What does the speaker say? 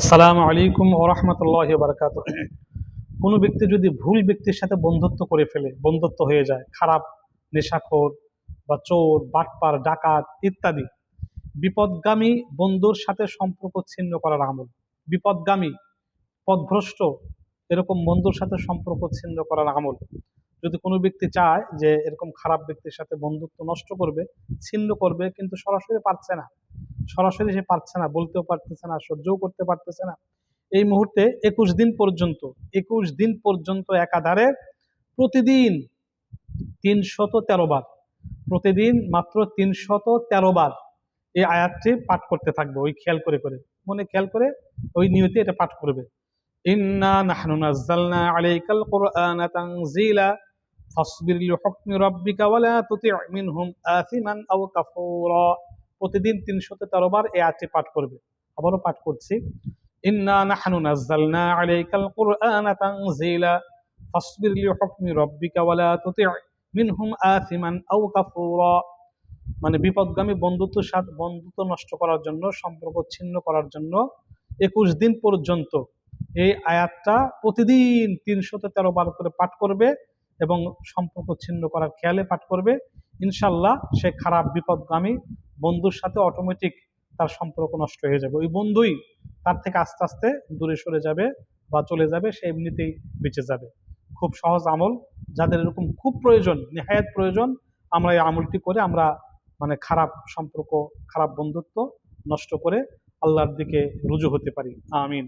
আসসালামু আলাইকুম ওয়া রাহমাতুল্লাহি ওয়া বারাকাতুহু। কোনো ব্যক্তি যদি ভুল ব্যক্তির সাথে বন্ধুত্ব করে ফেলে, বন্ধুত্ব হয়ে যায়, খারাপ নেশাখোর বা চোর, বাটপার, ডাকাত ইত্যাদি বিপদগামী বন্ধুর সাথে সম্পর্ক ছিন্ন করার আমল। বিপদগামী, পথভ্রষ্ট এরকম বন্ধুর সাথে সম্পর্ক ছিন্ন করার আমল। যদি কোনো ব্যক্তি চায় যে এরকম খারাপ ব্যক্তির সাথে বন্ধুত্ব নষ্ট করবে, ছিন্ন করবে, কিন্তু সরাসরি পারছে না, সরাসরি সে পারছে না, বলতেও পারতেছে না, সহ্যও করতে পারতেছে না, এই মুহূর্তে 21 দিন পর্যন্ত একাধারে প্রতিদিন 313 বার, প্রতিদিন মাত্র 313 বার এই আয়াতটি পাঠ করতে থাকবে। ওই খেয়াল করে করে, মনে খেয়াল করে ওই নিয়তে এটা পাঠ করবে। ইন্না নাহনু নাযালনা আলাইকাল কুরআনা তানজিলা ফাসবির লিহুকমি রাব্বিকা ওয়ালা তুতি' মিনহুম আথিমান আও কাফুরা। প্রতিদিন 313 বার এই আয়াতটি পাঠ করবে। আবারও পাঠ করছি, ইন্না নাহনু নাযালনা আলাইকাল কুরআনা তানজিলা ফাসবির লিহুকমি রাব্বিকা ওয়ালা তুতি' মিনহুম আথিমান আও কাফুরা। মানে বিপদগামী বন্ধুত্ব নষ্ট করার জন্য, সম্পর্ক ছিন্ন করার জন্য 21 দিন পর্যন্ত এই আয়াতটা প্রতিদিন 313 বার করে পাঠ করবে এবং সম্পর্ক ছিন্ন করার খেয়ালে পাঠ করবে। ইনশাল্লাহ সে খারাপ বিপদগামী বন্ধুর সাথে অটোমেটিক তার সম্পর্ক নষ্ট হয়ে যাবে। ওই বন্ধুই তার থেকে আস্তে আস্তে দূরে সরে যাবে বা চলে যাবে, সে এমনিতেই বেঁচে যাবে। খুব সহজ আমল, যাদের এরকম খুব প্রয়োজন, নেহায়াত প্রয়োজন, আমরা এই আমলটি করে আমরা মানে খারাপ সম্পর্ক, খারাপ বন্ধুত্ব নষ্ট করে আল্লাহর দিকে রুজু হতে পারি। আমিন।